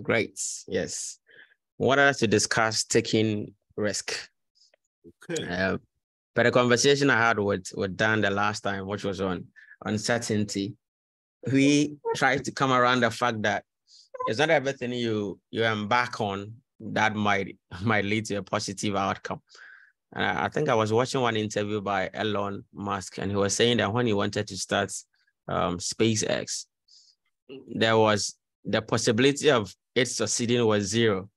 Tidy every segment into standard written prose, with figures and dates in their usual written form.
Great. Yes. Wanted us to discuss taking risk. Okay. But the conversation I had with Dan the last time, which was on uncertainty, we tried to come around the fact that it's not everything you embark on that might lead to a positive outcome. And I think I was watching one interview by Elon Musk, and he was saying that when he wanted to start SpaceX, there was the possibility of it succeeding was zero.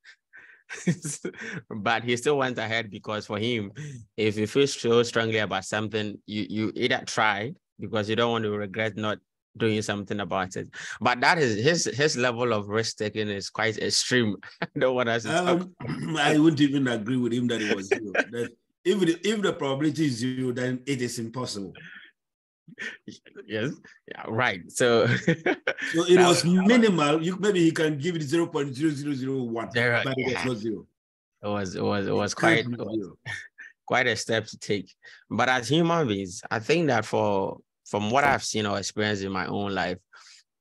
But he still went ahead because for him, if you feel so strongly about something, you either try because you don't want to regret not doing something about it. But that is his level of risk taking is quite extreme. I don't want us to talk. I wouldn't even agree with him that it was zero. That if the probability is zero, then it is impossible. Yes, yeah, right. So, so it was minimal. Maybe he can give it 0.0001, but it was not zero. It was quite a step to take. But as human beings, I think that from what I've seen or experienced in my own life,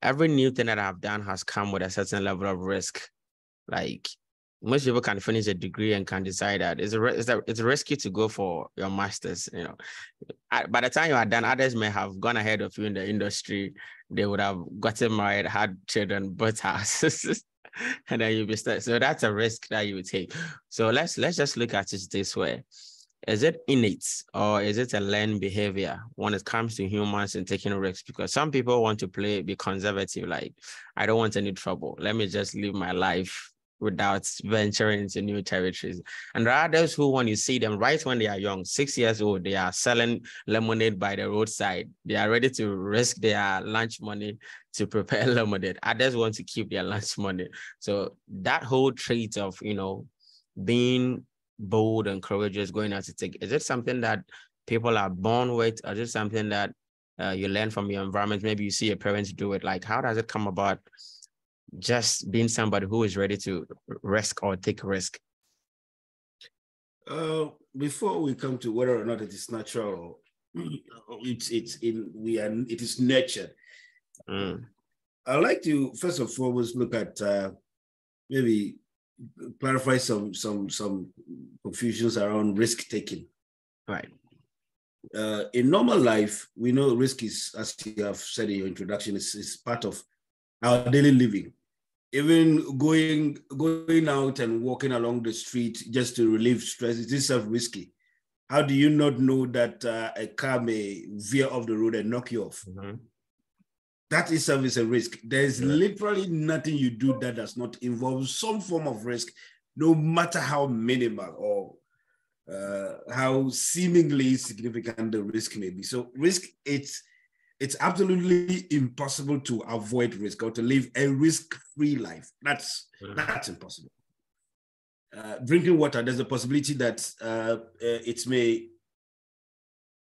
every new thing that I've done has come with a certain level of risk. Like most people can finish a degree and can decide that it's risky to go for your master's. You know, by the time you are done, others may have gone ahead of you in the industry. They would have gotten married, had children, bought houses, and then you'll be stuck. So that's a risk that you would take. So let's just look at it this way. Is it innate or is it a learned behavior when it comes to humans and taking risks? Because some people want to be conservative, like, I don't want any trouble. Let me just live my life without venturing into new territories. And there are others who, when you see them right when they are young, 6 years old, they are selling lemonade by the roadside. They are ready to risk their lunch money to prepare lemonade. Others want to keep their lunch money. So that whole trait of, being bold and courageous, going out to take, is it something that people are born with, or is it something that you learn from your environment? Maybe you see your parents do it. Like, how does it come about? Just being somebody who is ready to risk or take risk. Before we come to whether or not it is natural, it is nurtured. I'd like to first and foremost look at maybe clarify some confusions around risk taking. Right. In normal life, we know risk is, as you have said in your introduction, is part of our daily living. Even going out and walking along the street just to relieve stress, it is risky. How do you not know that a car may veer off the road and knock you off? Mm-hmm. That itself is a risk. There's literally nothing you do that does not involve some form of risk, no matter how minimal or how seemingly significant the risk may be. So risk, it's absolutely impossible to avoid risk or to live a risk-free life. That's impossible. Drinking water, there's a possibility that it may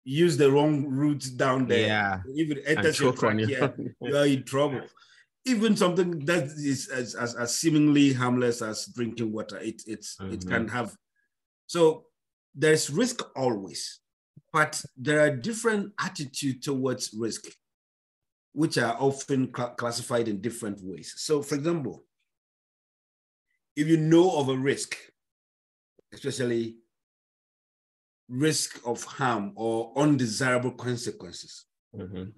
use the wrong route down there. Yeah. If it enters your trachea, you are in trouble. Even something that is as seemingly harmless as drinking water, it can have. So there's risk always. But there are different attitudes towards risk, which are often classified in different ways. So, for example, if you know of a risk, especially risk of harm or undesirable consequences, and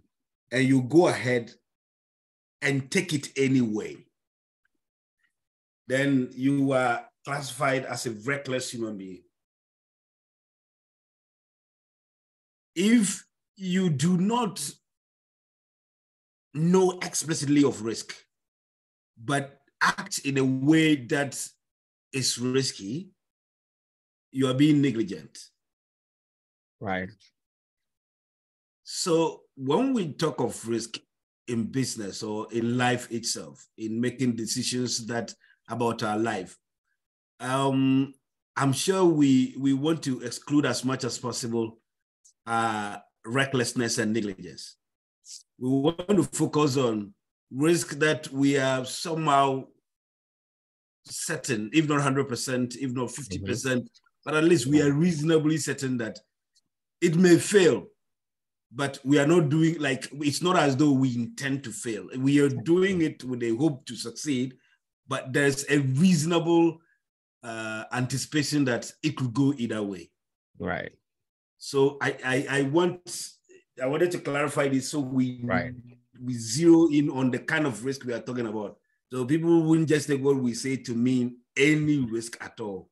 you go ahead and take it anyway, then you are classified as a reckless human being. If you do not know explicitly of risk, but act in a way that is risky, you are being negligent. Right. So when we talk of risk in business or in life itself, in making decisions about our life, I'm sure we want to exclude as much as possible recklessness and negligence. We want to focus on risk that we are somehow certain, if not 100%, if not 50%, but at least we are reasonably certain that it may fail, but we are not doing, like, it's not as though we intend to fail. We are doing it with a hope to succeed, but there's a reasonable anticipation that it could go either way. Right. So I wanted to clarify this so we zero in on the kind of risk we are talking about. So people wouldn't just take what we say to mean any risk at all.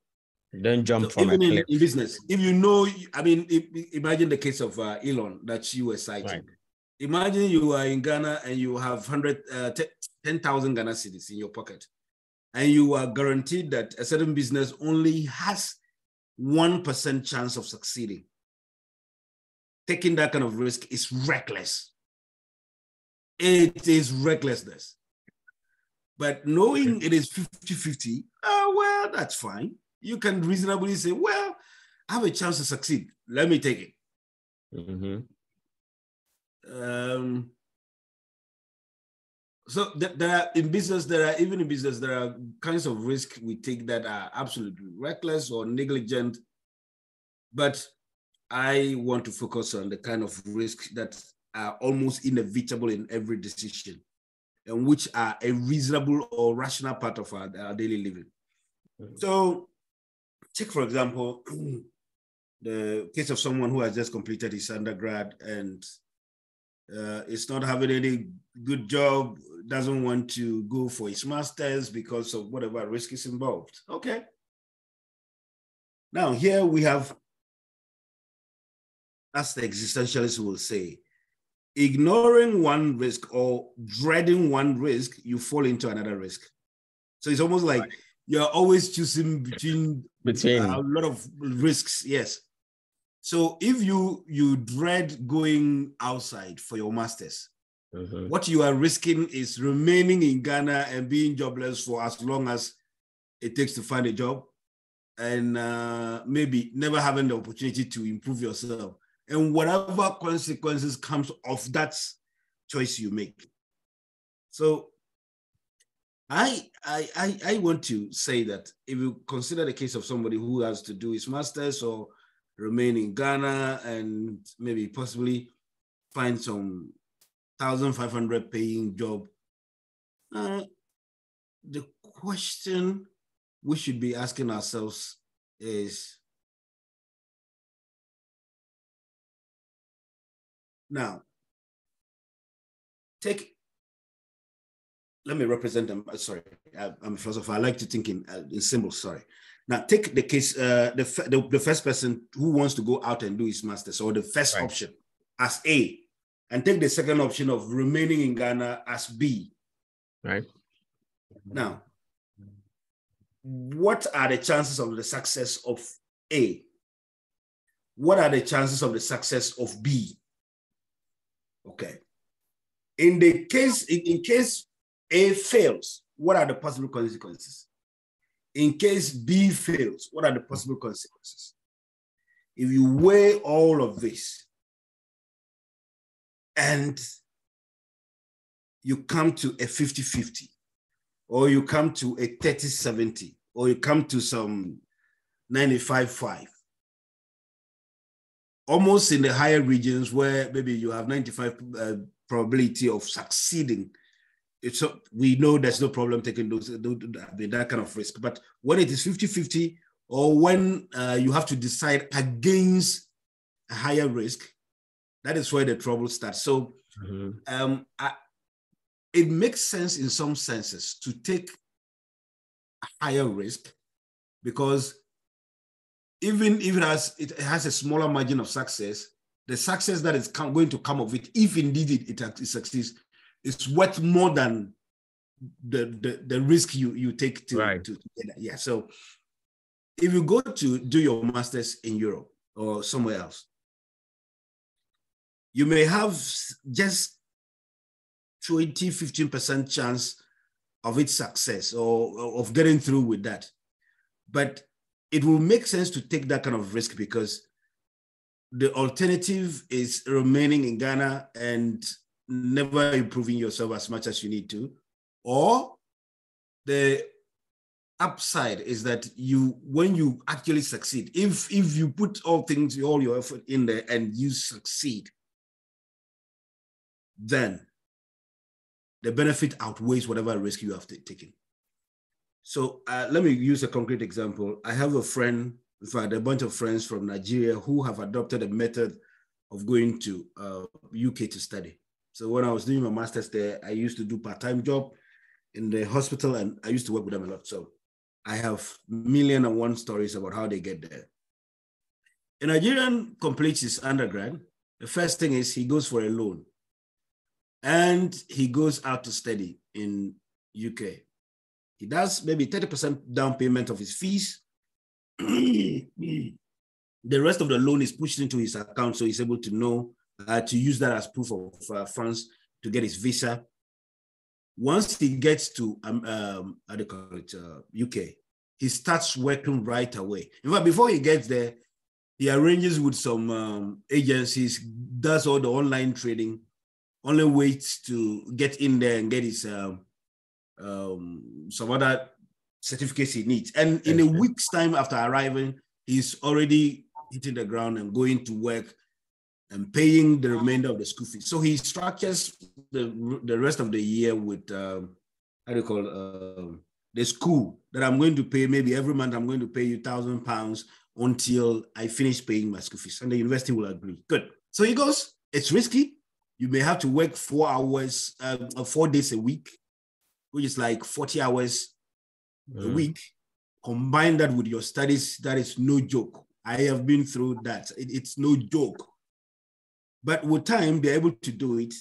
Don't jump from even a cliff. in business. If you know, I mean, imagine the case of Elon that you were citing. Right. Imagine you are in Ghana and you have 10,000 Ghana cedis in your pocket, and you are guaranteed that a certain business only has 1% chance of succeeding. Taking that kind of risk is reckless. It is recklessness. But knowing it is 50-50, well, that's fine. You can reasonably say, well, I have a chance to succeed. Let me take it. Mm-hmm. So there are kinds of risk we take that are absolutely reckless or negligent. But I want to focus on the kind of risks that are almost inevitable in every decision, and which are a reasonable or rational part of our daily living. Mm-hmm. So take, for example, the case of someone who has just completed his undergrad and is not having any good job, doesn't want to go for his master's because of whatever risk is involved. Okay. Now here we have, as the existentialists will say, ignoring one risk or dreading one risk, you fall into another risk. So it's almost like you're always choosing between a lot of risks. Yes. So if you dread going outside for your master's, mm-hmm. what you are risking is remaining in Ghana and being jobless for as long as it takes to find a job, and maybe never having the opportunity to improve yourself, and whatever consequences comes of that choice you make. So I want to say that if you consider the case of somebody who has to do his master's or remain in Ghana and maybe possibly find some 1,500 paying job, the question we should be asking ourselves is, now, let me represent them. Sorry, I'm a philosopher. I like to think in symbols, sorry. Now, take the case, the first person who wants to go out and do his master's, or the first option as A, and take the second option of remaining in Ghana as B. Right. Now, what are the chances of the success of A? What are the chances of the success of B? Okay. In case A fails, what are the possible consequences? In case B fails, what are the possible consequences? If you weigh all of this and you come to a 50-50, or you come to a 30-70, or you come to some 95-5, almost in the higher regions where maybe you have 95 probability of succeeding, we know there's no problem taking that kind of risk. But when it is 50-50, or when you have to decide against a higher risk, that is where the trouble starts. So it makes sense in some senses to take a higher risk, because even if it has a smaller margin of success, the success that is going to come of it, if indeed it succeeds, is worth more than the risk you take to get that. Yeah. So if you go to do your master's in Europe or somewhere else, you may have just 20-15% chance of its success or of getting through with that. But it will make sense to take that kind of risk, because the alternative is remaining in Ghana and never improving yourself as much as you need to. Or the upside is that when you actually succeed, if you put all your effort in there and you succeed, then the benefit outweighs whatever risk you have taken. So let me use a concrete example. I have a friend, in fact, a bunch of friends from Nigeria who have adopted a method of going to UK to study. So when I was doing my master's there, I used to do part-time job in the hospital, and I used to work with them a lot. So I have 1,000,001 stories about how they get there. A Nigerian completes his undergrad. The first thing is he goes for a loan, and he goes out to study in UK. He does maybe 30% down payment of his fees. The rest of the loan is pushed into his account, so he's able to know to use that as proof of funds to get his visa. Once he gets to how do you call it, UK, he starts working right away. In fact, before he gets there, he arranges with some agencies, does all the online trading, only waits to get in there and get his some other certificates he needs. And in a week's time after arriving, he's already hitting the ground and going to work and paying the remainder of the school fees. So he structures the rest of the year with, how do you call the school that I'm going to pay, maybe every month I'm going to pay you £1,000 until I finish paying my school fees. And the university will agree. Good. So he goes, it's risky. You may have to work 4 hours, 4 days a week, which is like 40 hours a week. Combine that with your studies, that is no joke. I have been through that. It's no joke. But with time, they're able to do it.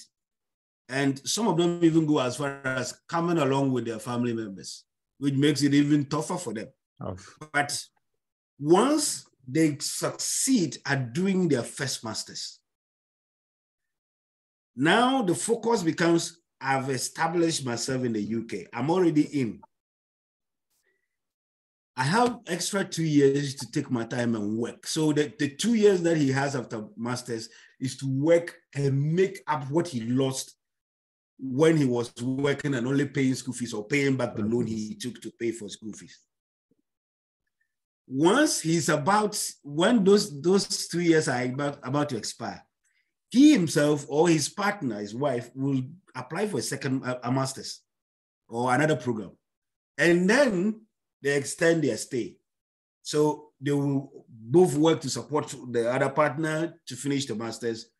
And some of them even go as far as coming along with their family members, which makes it even tougher for them. Oh. But once they succeed at doing their first masters, now the focus becomes, I've established myself in the UK. I'm already in. I have extra 2 years to take my time and work. So the 2 years that he has after masters is to work and make up what he lost when he was working and only paying school fees or paying back the loan he took to pay for school fees. Once he's when those 2 years are about to expire, he himself or his partner, his wife, will apply for a master's or another program. And then they extend their stay. So they will both work to support the other partner to finish the master's.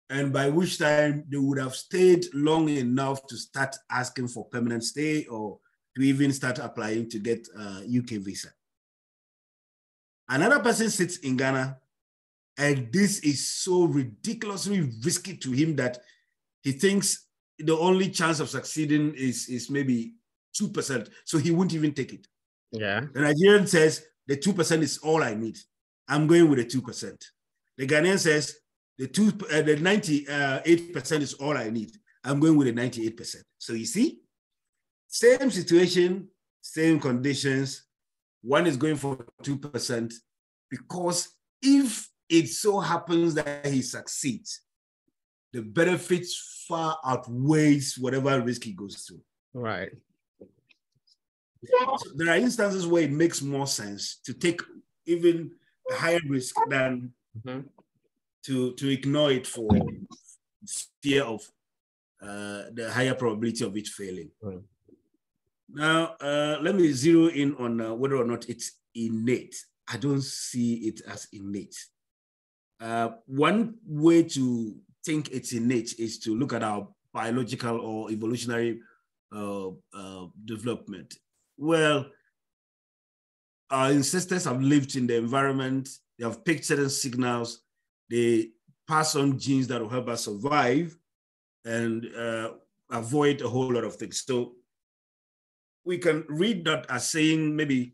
And by which time they would have stayed long enough to start asking for permanent stay or to even start applying to get a UK visa. Another person sits in Ghana, and this is so ridiculously risky to him that he thinks the only chance of succeeding is maybe 2%. So he won't even take it. Yeah. The Nigerian says the 2% is all I need. I'm going with the 2%. The Ghanaian says the 98% is all I need. I'm going with the 98%. So you see, same situation, same conditions. One is going for 2% because if it so happens that he succeeds, the benefits far outweighs whatever risk he goes through. Right. So there are instances where it makes more sense to take even a higher risk than to ignore it for fear of the higher probability of it failing. Now, let me zero in on whether or not it's innate. I don't see it as innate. One way to think it's innate is to look at our biological or evolutionary development. Well, our ancestors have lived in the environment. They have picked certain signals. They pass on genes that will help us survive and avoid a whole lot of things. So we can read that as saying maybe,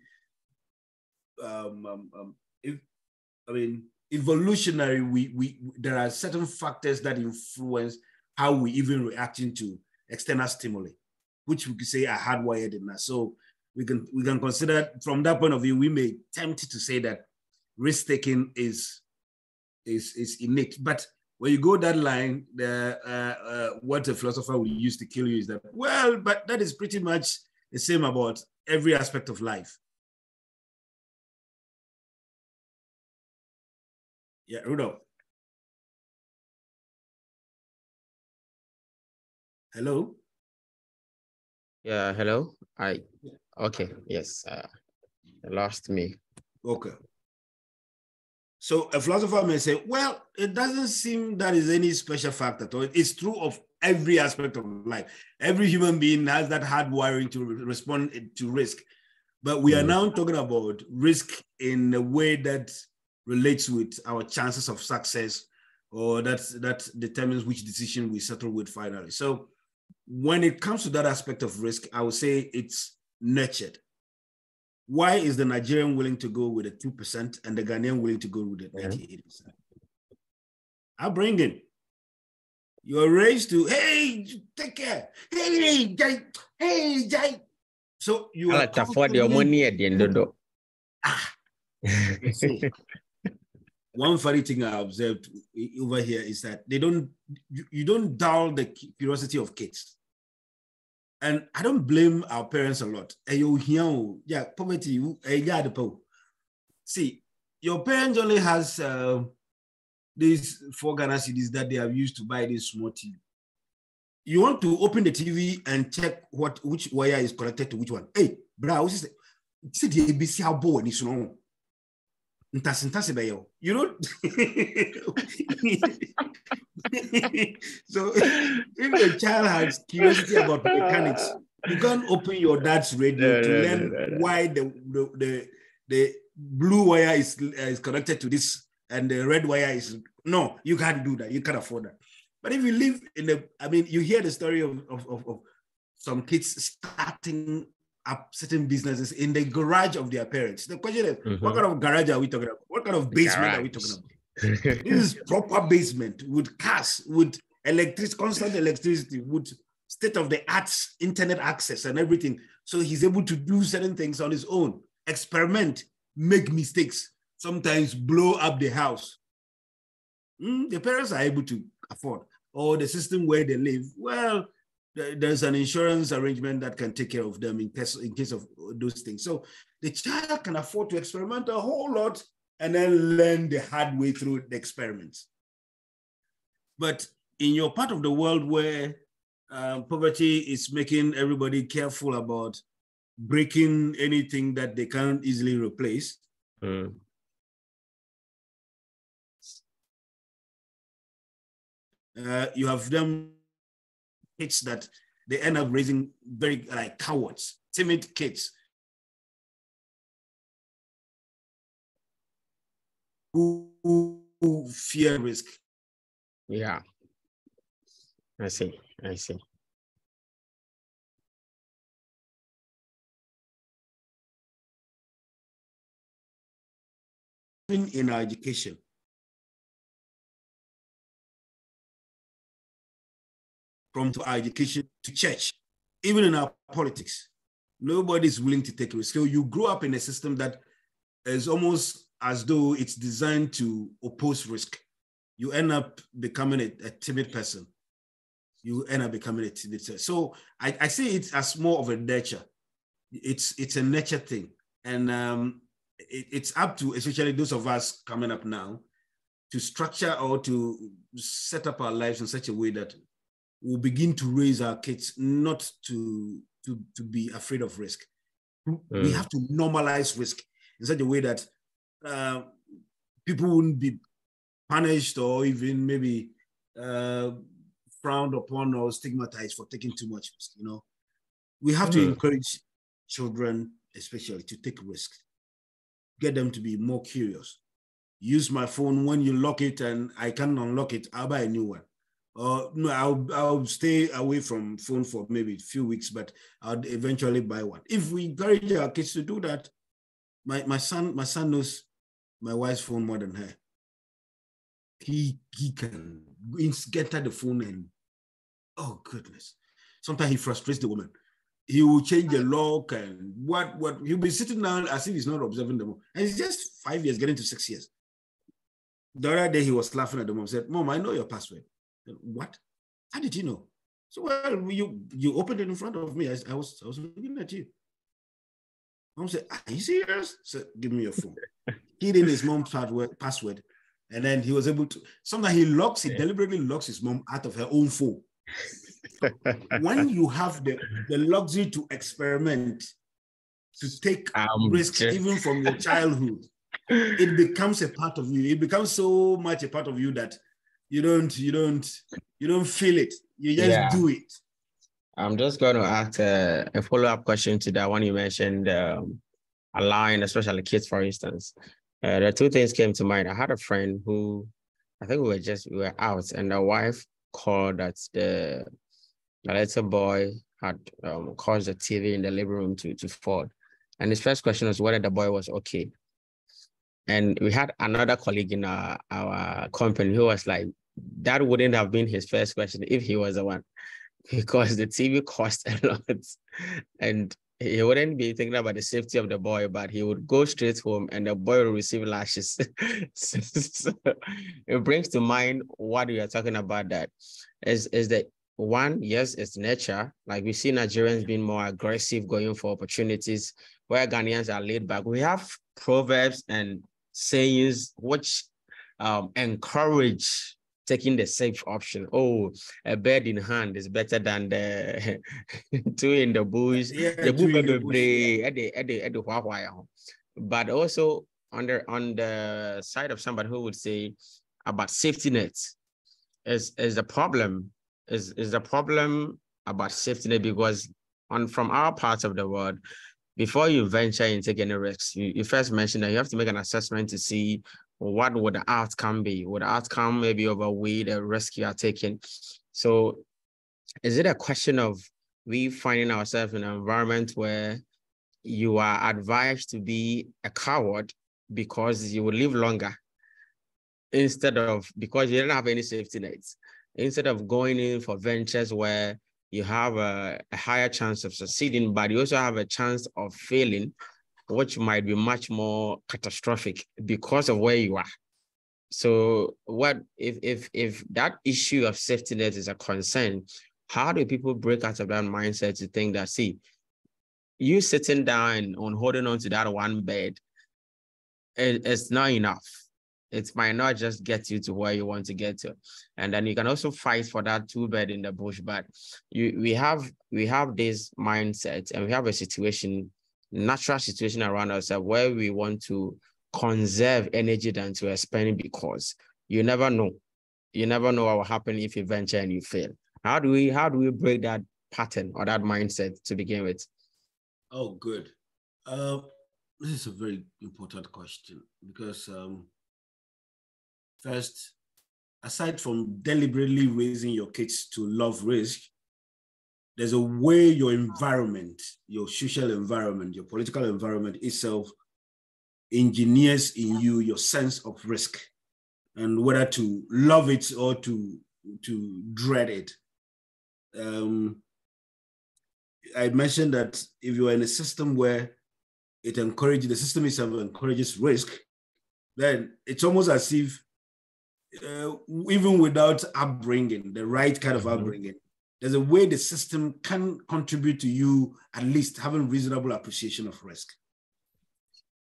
evolutionary, there are certain factors that influence how we even reacting to external stimuli, which we could say are hardwired in us. So we can consider from that point of view, we may tempt to say that risk-taking is innate. But when you go that line, what a philosopher will use to kill you is that, well, but that is pretty much the same about every aspect of life. Yeah, Rudolph. Hello? Yeah, hello. Okay, yes. Lost me. Okay. So a philosopher may say, well, it doesn't seem that is any special factor. It's true of every aspect of life. Every human being has that hard wiring to respond to risk. But we are now talking about risk in a way that relates with our chances of success, or that determines which decision we settle with finally. So when it comes to that aspect of risk, I would say it's nurtured. Why is the Nigerian willing to go with a 2% and the Ghanaian willing to go with a 98%? I'll bring in. You're raised to, hey, take care. Hey, Jai. Hey, Jai. So you are afford your money at the end of the One funny thing I observed over here is that you don't dull the curiosity of kids. And I don't blame our parents a lot. Yeah, poverty, see, your parents only has these 4 Ghana cedis that they have used to buy this small TV. You want to open the TV and check which wire is connected to which one. Hey, bro, what's this? It's the ABC how bold is wrong. You don't. So if a child has curiosity about mechanics, you can't open your dad's radio to learn why the blue wire is connected to this and the red wire is. No, you can't do that. You can't afford that. But if you live you hear the story of some kids starting up certain businesses in the garage of their parents. The question is, what kind of garage are we talking about? What kind of basement are we talking about? This is proper basement with cars, with constant electricity, with state-of-the-art internet access and everything. So he's able to do certain things on his own, experiment, make mistakes, sometimes blow up the house. The parents are able to afford, or the system where they live, well, there's an insurance arrangement that can take care of them in case of those things. So the child can afford to experiment a whole lot and then learn the hard way through the experiments. But in your part of the world where poverty is making everybody careful about breaking anything that they can't easily replace, you have them kids that they end up raising very cowards, timid kids who fear risk. Yeah, I see. Even in our education, from our education to church, even in our politics, nobody's willing to take risk. So you grow up in a system that is almost as though it's designed to oppose risk. You end up becoming a timid person. You end up becoming a timid person. So I see it as more of a nurture. It's a nurture thing. And it's up to, especially those of us coming up now, to structure or to set up our lives in such a way that we'll begin to raise our kids not to be afraid of risk. We have to normalize risk in such a way that people wouldn't be punished or even maybe frowned upon or stigmatized for taking too much risk. We have to encourage children, especially, to take risks. Get them to be more curious. Use my phone. When you lock it and I can't unlock it, I'll buy a new one. No, I'll stay away from phone for maybe a few weeks, but I'll eventually buy one. If we encourage our kids to do that, my son knows my wife's phone more than her. He can enter the phone and, oh goodness, sometimes he frustrates the woman. He will change the lock and what he'll be sitting down as if he's not observing the mom. And he's just 5 years, getting to 6 years. The other day he was laughing at the mom, said, "Mom, I know your password." Said, "What? How did you know?" So, well, you opened it in front of me. I was looking at you. Mom said, "Are you serious?" So, "Give me your phone." He did his mom's password, and then he was able to. Sometimes he deliberately locks his mom out of her own phone. when you have the luxury to experiment, to take risks even from your childhood, it becomes a part of you. It becomes so much a part of you that you don't feel it. You just do it. I'm just going to ask a follow-up question to that one you mentioned, allowing especially kids, for instance. The two things came to mind. I had a friend who, I think we were out, and the wife called that the little boy had caused the TV in the living room to fall. And his first question was whether the boy was okay. And we had another colleague in our company who was like, that wouldn't have been his first question if he was the one, because the TV cost a lot. And he wouldn't be thinking about the safety of the boy, but he would go straight home and the boy will receive lashes. So it brings to mind what we are talking about, that is that one, yes, it's nature. Like we see Nigerians being more aggressive, going for opportunities, where Ghanaians are laid back. We have proverbs and sayings which encourage taking the safe option. Oh, a bird in hand is better than the two in the bush. Yeah, the two in the bush. But also on the side of somebody who would say about safety nets is the problem. Is the problem about safety net, because from our parts of the world, before you venture and take any risks, you first mentioned that you have to make an assessment to see what would the outcome be. Would the outcome maybe overweigh the risk you are taking? So is it a question of we finding ourselves in an environment where you are advised to be a coward because you will live longer, instead of because you don't have any safety nets, instead of going in for ventures where you have a higher chance of succeeding, but you also have a chance of failing, which might be much more catastrophic because of where you are. So what if that issue of safety net is a concern, how do people break out of that mindset to think that, see, you sitting down on holding on to that one bed, it's not enough. It might not just get you to where you want to get to. And then you can also fight for that two bed in the bush. But we have this mindset, and we have a situation, natural situation around us where we want to conserve energy than to expend, because you never know. You never know what will happen if you venture and you fail. How do we break that pattern or that mindset to begin with? Oh, good. This is a very important question, because first, aside from deliberately raising your kids to love risk, there's a way your environment, your social environment, your political environment itself engineers in you your sense of risk, and whether to love it or to dread it. I mentioned that if you are in a system where the system itself encourages risk, then it's almost as if even without upbringing, the right kind of upbringing, there's a way the system can contribute to you at least having reasonable appreciation of risk.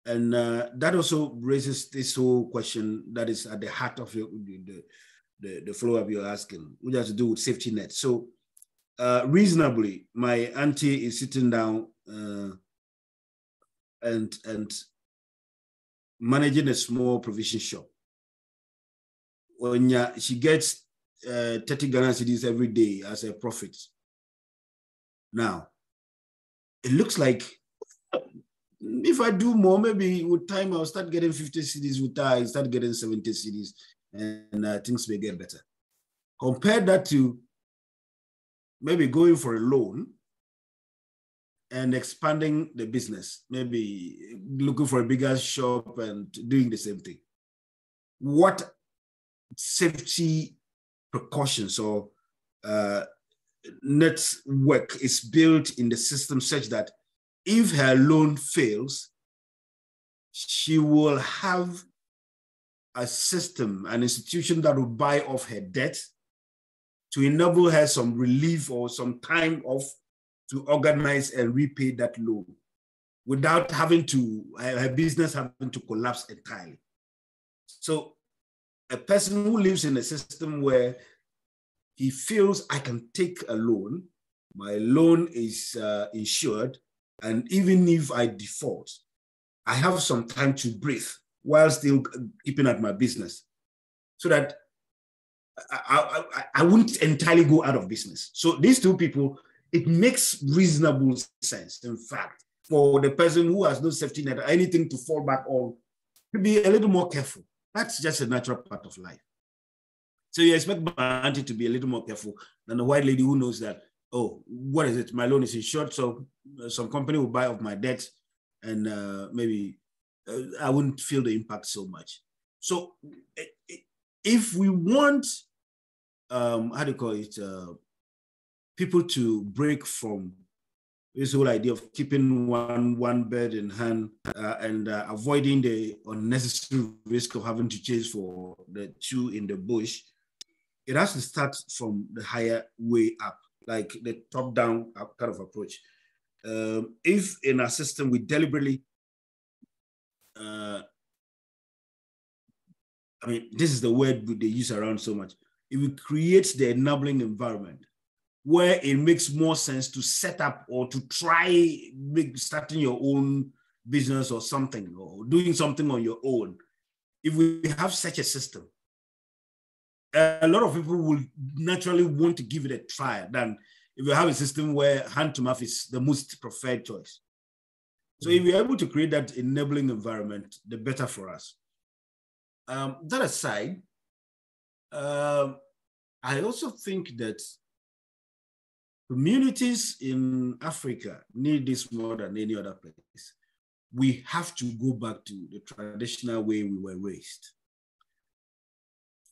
And that also raises this whole question that is at the heart of the follow-up you're asking, which has to do with safety net. So reasonably, my auntie is sitting down and managing a small provision shop. When she gets 30 Ghana cedis every day as a profit. Now, it looks like if I do more, maybe with time I'll start getting 50 cedis, with time I start getting 70 cedis, and things may get better. Compare that to maybe going for a loan and expanding the business, maybe looking for a bigger shop and doing the same thing. What safety precautions or network is built in the system such that if her loan fails, she will have a system, an institution that will buy off her debt to enable her some relief or some time off to organize and repay that loan without having to, her business having to collapse entirely. So a person who lives in a system where he feels I can take a loan, my loan is insured, and even if I default, I have some time to breathe while still keeping at my business, so that I wouldn't entirely go out of business. So these two people, it makes reasonable sense, in fact, for the person who has no safety net or anything to fall back on, to be a little more careful. That's just a natural part of life. So you expect my auntie to be a little more careful than a white lady who knows that, oh, what is it? My loan is insured, so some company will buy off my debt, and maybe I wouldn't feel the impact so much. So if we want, how do you call it, people to break from this whole idea of keeping one bird in hand and avoiding the unnecessary risk of having to chase for the two in the bush, it has to start from the higher way up, like the top-down kind of approach. If in our system we deliberately, I mean, this is the word they use around so much, if we create the enabling environment where it makes more sense to set up or to try starting your own business or something, or doing something on your own, if we have such a system, a lot of people will naturally want to give it a try than if you have a system where hand to mouth is the most preferred choice. So if we're able to create that enabling environment, the better for us. That aside, I also think that communities in Africa need this more than any other place. We have to go back to the traditional way we were raised.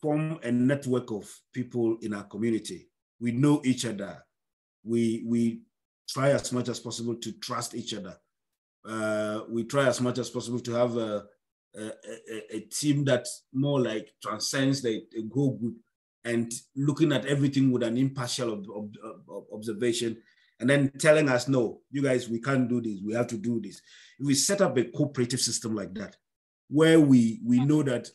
Form a network of people in our community. We know each other. We try as much as possible to trust each other. We try as much as possible to have a team that's more like transcends the whole group and looking at everything with an impartial observation, and then telling us, no, you guys, we can't do this, we have to do this. If we set up a cooperative system like that, where we know that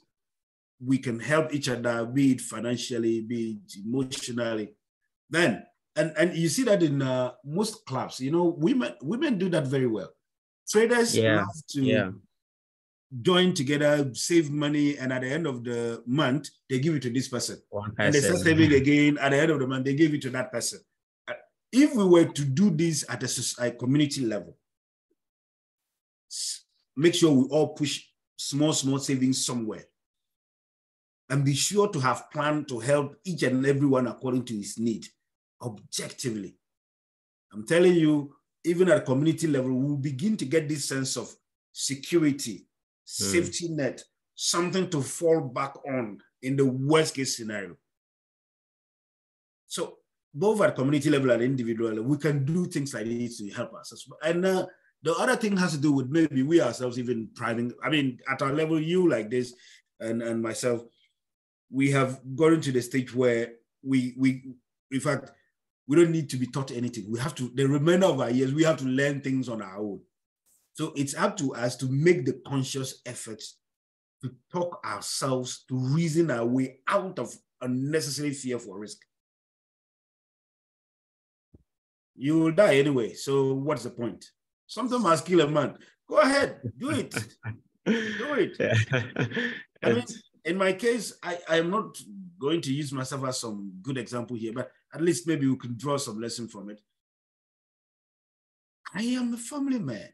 we can help each other, be it financially, be it emotionally, then, and you see that in most clubs, you know, women do that very well. Traders love to join together, save money, and at the end of the month, they give it to this person. And they start saving again. At the end of the month, they give it to that person. If we were to do this at a community level, make sure we all push small savings somewhere, and be sure to have planned to help each and everyone according to his need, objectively. I'm telling you, even at a community level, we'll begin to get this sense of security, safety net, something to fall back on in the worst case scenario. So both at community level and individual level, we can do things like this to help us. And the other thing has to do with maybe we ourselves even driving. I mean, at our level, you like this and myself, we have gotten to the stage where we in fact, we don't need to be taught anything. We have to, the remainder of our years, we have to learn things on our own. So it's up to us to make the conscious efforts to talk ourselves, to reason our way out of unnecessary fear for risk. You will die anyway, so what's the point? Something must kill a man. Go ahead, do it. Do it. I mean, in my case, I am not going to use myself as some good example here, but at least maybe we can draw some lesson from it. I am a family man.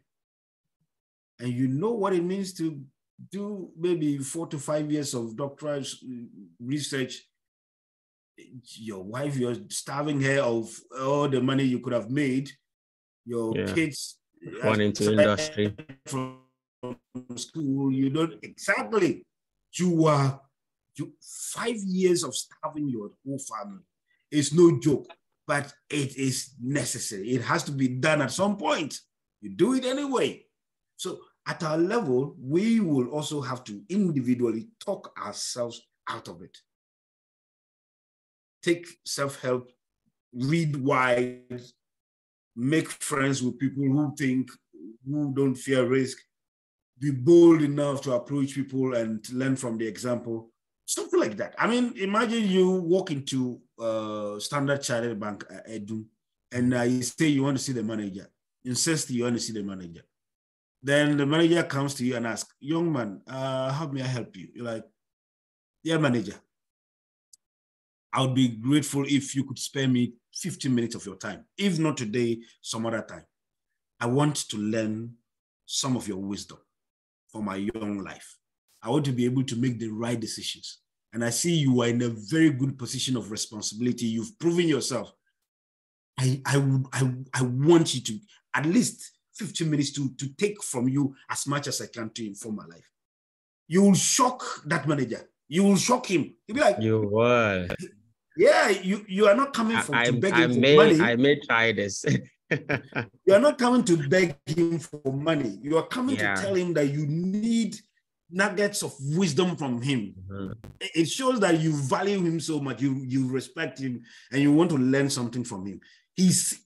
And you know what it means to do maybe 4 to 5 years of doctoral research. Your wife, you're starving her of all the money you could have made. Your kids gone into industry from school. You don't exactly. You 5 years of starving your whole family. It's no joke, but it is necessary. It has to be done at some point. You do it anyway. So at our level, we will also have to individually talk ourselves out of it. Take self-help, read wide, make friends with people who don't fear risk, be bold enough to approach people and learn from the example, something like that. I mean, imagine you walk into Standard Chartered Bank, Edu, and you say you want to see the manager, insist you want to see the manager. Then the manager comes to you and asks, young man, how may I help you? You're like, yeah, manager, I would be grateful if you could spare me 15 minutes of your time. If not today, some other time. I want to learn some of your wisdom for my young life. I want to be able to make the right decisions. And I see you are in a very good position of responsibility. You've proven yourself. I want you to at least 15 minutes to take from you as much as I can to inform my life. You will shock that manager. You will shock him. He'll be like, you were. Yeah, you are not coming to beg him for money. I may try this. You are not coming to beg him for money. You are coming to tell him that you need nuggets of wisdom from him. Mm-hmm. It shows that you value him so much, you respect him, and you want to learn something from him. He's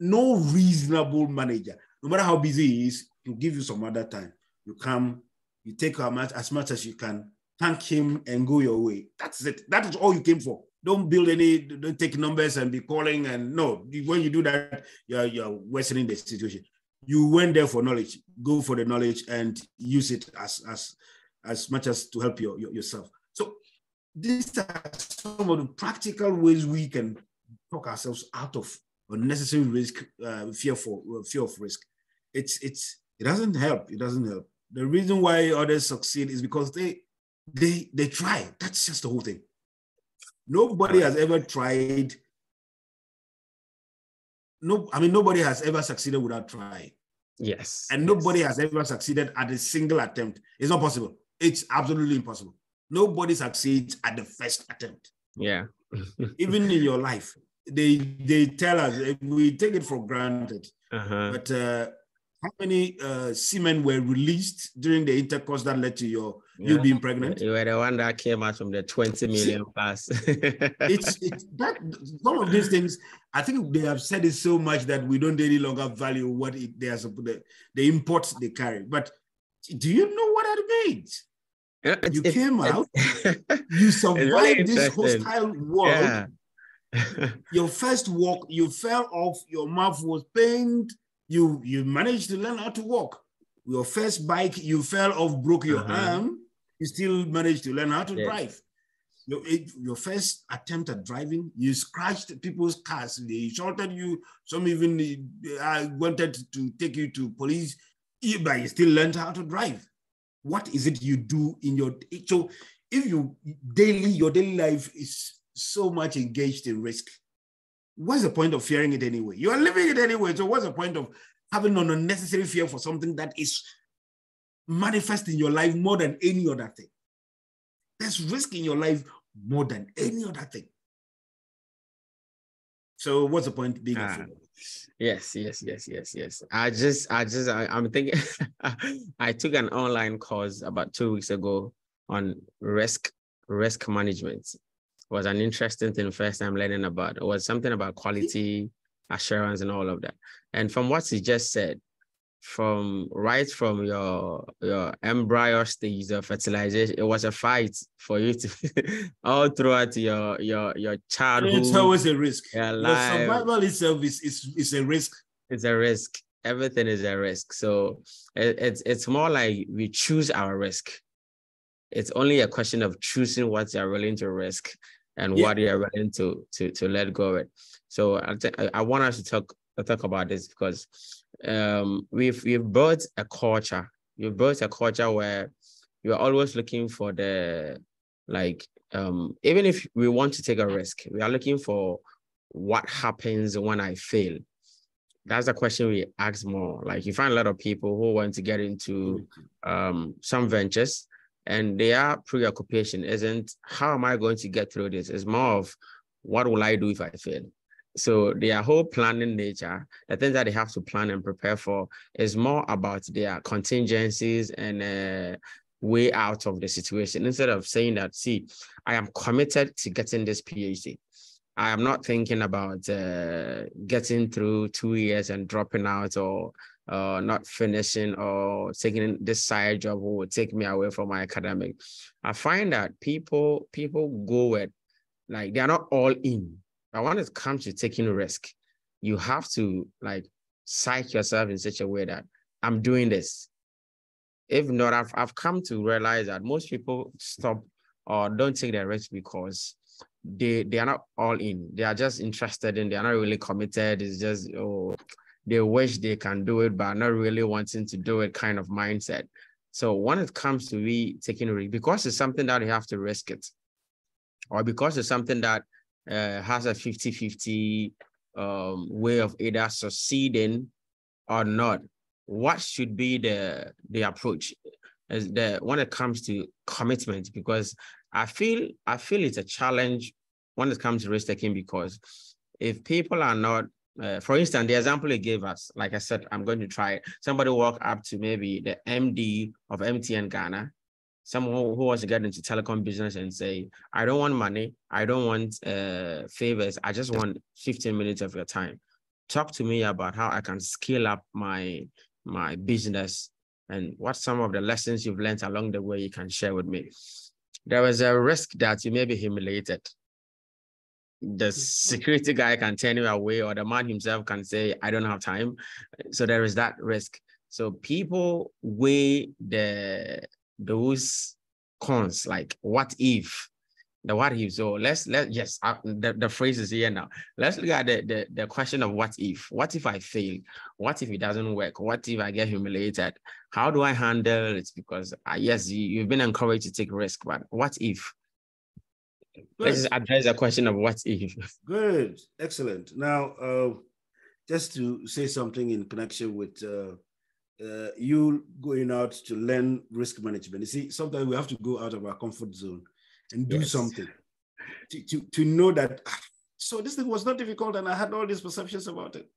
no reasonable manager, no matter how busy he is, he'll give you some other time. You come, you take as much as you can, thank him, and go your way. That's it. That is all you came for. Don't take numbers and be calling. And no, when you do that, you're worsening the situation. You went there for knowledge. Go for the knowledge and use it as much as to help yourself. So these are some of the practical ways we can talk ourselves out of unnecessary risk, fear of risk. It doesn't help. It doesn't help. The reason why others succeed is because they try. That's just the whole thing. Nobody has ever tried. Nobody has ever succeeded without trying. Yes. And nobody has ever succeeded at a single attempt. It's not possible. It's absolutely impossible. Nobody succeeds at the first attempt. Yeah. Even in your life, they tell us, we take it for granted. But how many semen were released during the intercourse that led to you being pregnant? You were the one that came out from the 20 million plus. it's that some of these things, I think they have said it so much that we don't any longer value what they are the imports they carry. But do you know what that means? You came out, you survived this hostile world. Yeah. Your first walk, you fell off, your mouth was pained. You managed to learn how to walk. Your first bike, you fell off, broke your arm. You still managed to learn how to drive. Your first attempt at driving, you scratched people's cars. They shouted you. Some even wanted to take you to police, but you still learned how to drive. What is it you do in so if your daily life is so much engaged in risk, what's the point of fearing it anyway? You are living it anyway. So what's the point of having an unnecessary fear for something that is manifest in your life more than any other thing? There's risk in your life more than any other thing. So what's the point being afraid? Yes. I'm thinking, I took an online course about 2 weeks ago on risk management. It was an interesting thing, first time learning about. It was something about quality assurance and all of that. And from what he just said, from your embryo stage of fertilization, it was a fight for you to all throughout your childhood. And it's always a risk. Your survival itself is a risk. It's a risk. Everything is a risk. So it's more like we choose our risk. It's only a question of choosing what you're willing to risk and what you're willing to let go of it. So I want us to talk about this because we've built a culture. You've built a culture where you're always looking for the even if we want to take a risk, we are looking for what happens when I fail. That's the question we ask more. Like you find a lot of people who want to get into some ventures, and their preoccupation isn't how am I going to get through this? It's more of what will I do if I fail? So their whole planning nature, the things that they have to plan and prepare for is more about their contingencies and way out of the situation. Instead of saying that, see, I am committed to getting this PhD. I am not thinking about getting through 2 years and dropping out or not finishing or taking this side job who will take me away from my academic. I find that people go with like they are not all in. But when it comes to taking a risk, you have to like psych yourself in such a way that I'm doing this. If not, I've come to realize that most people stop or don't take the risk because they are not all in. They are just interested in, they are not really committed. It's just, oh, they wish they can do it, but not really wanting to do it kind of mindset. So when it comes to me taking a risk, because it's something that you have to risk it, or because it's something that has a 50-50 way of either succeeding or not, what should be the approach as the when it comes to commitment? Because I feel it's a challenge when it comes to risk taking, because if people are not for instance, the example he gave us, like I said, I'm going to try it. Somebody walk up to maybe the MD of MTN Ghana, someone who wants to get into telecom business, and say, I don't want money, I don't want favors, I just want 15 minutes of your time. Talk to me about how I can scale up my business, and what some of the lessons you've learned along the way you can share with me. There was a risk that you may be humiliated. The security guy can turn you away, or the man himself can say, I don't have time. So there is that risk. So people weigh those cons, like what if, the what if. So let's yes, the phrase is here now. Let's look at the question of what if. What if I fail? What if it doesn't work? What if I get humiliated? How do I handle it? Because yes, you've been encouraged to take risk, but what if? Let's just address the question of what if. Good, excellent. Now, just to say something in connection with you going out to learn risk management. You see, sometimes we have to go out of our comfort zone and do something to know that, so this thing was not difficult and I had all these perceptions about it.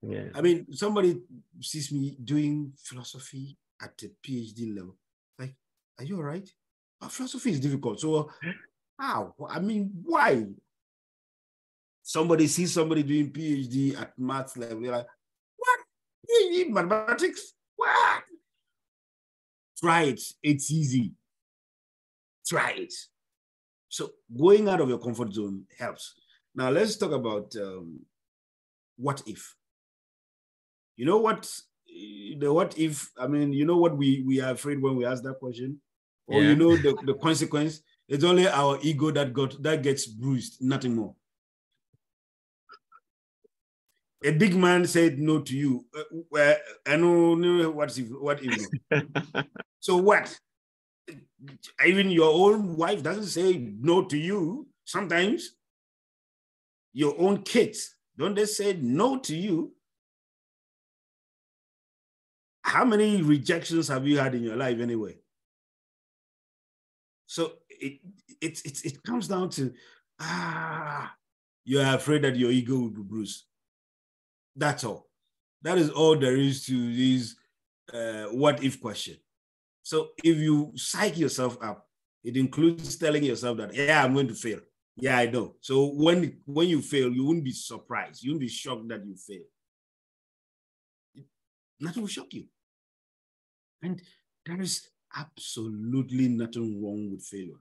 Yeah. I mean, somebody sees me doing philosophy at the PhD level. Like, are you all right? Oh, philosophy is difficult. So how? I mean, why? Somebody sees somebody doing PhD at maths level. You're like, what? PhD mathematics? What? Try it. It's easy. Try it. So going out of your comfort zone helps. Now let's talk about what if. You know what? The what if, I mean, you know what we are afraid when we ask that question? Or you know the consequence? It's only our ego that gets bruised, nothing more. A big man said no to you. I know what if. So what? Even your own wife doesn't say no to you. Sometimes your own kids, don't they say no to you? How many rejections have you had in your life anyway? So it comes down to, you're afraid that your ego will be bruised. That's all. That is all there is to this what if question. So if you psych yourself up, it includes telling yourself that, yeah, I'm going to fail. Yeah, I know. So when you fail, you won't be surprised. You won't be shocked that you fail. Nothing will shock you. And there is absolutely nothing wrong with failure.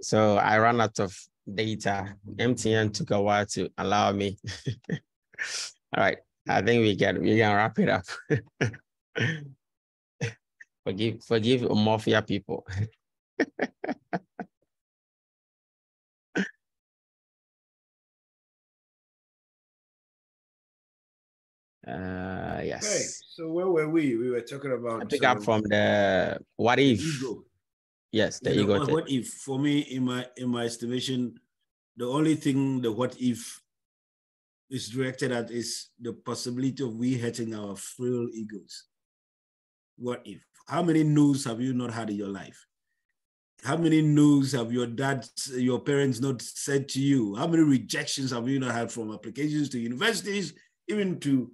So I ran out of data. MTN took a while to allow me. All right, I think we can wrap it up. Forgive mafia people. Yes. Okay, so where were we? We were talking about. I pick up from the what if. The ego. Yes, the ego. What if? For me, in my estimation, the only thing the what if is directed at is the possibility of we hurting our frail egos. What if? How many no's have you not had in your life? How many no's have your parents not said to you? How many rejections have you not had from applications to universities, even to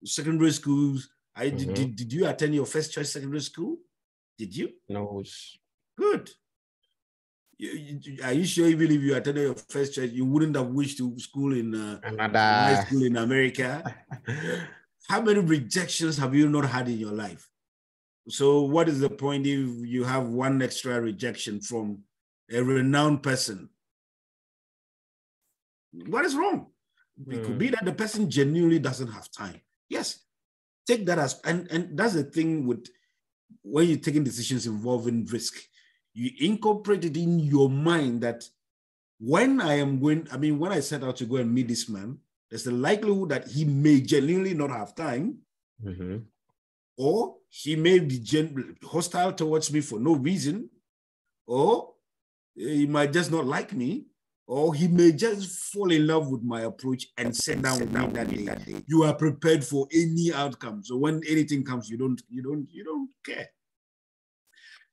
secondary schools? Did you attend your first choice secondary school? Did you? No. Good. Are you sure even if you attended your first choice, you wouldn't have wished to school in high school in America? How many rejections have you not had in your life? So what is the point if you have one extra rejection from a renowned person? What is wrong? It could be that the person genuinely doesn't have time. Yes, take that as, and that's the thing with when you're taking decisions involving risk, you incorporate it in your mind that when when I set out to go and meet this man, there's the likelihood that he may genuinely not have time, or he may be hostile towards me for no reason, or he might just not like me, or he may just fall in love with my approach and sit down with me that day. You are prepared for any outcome. So when anything comes, you don't care.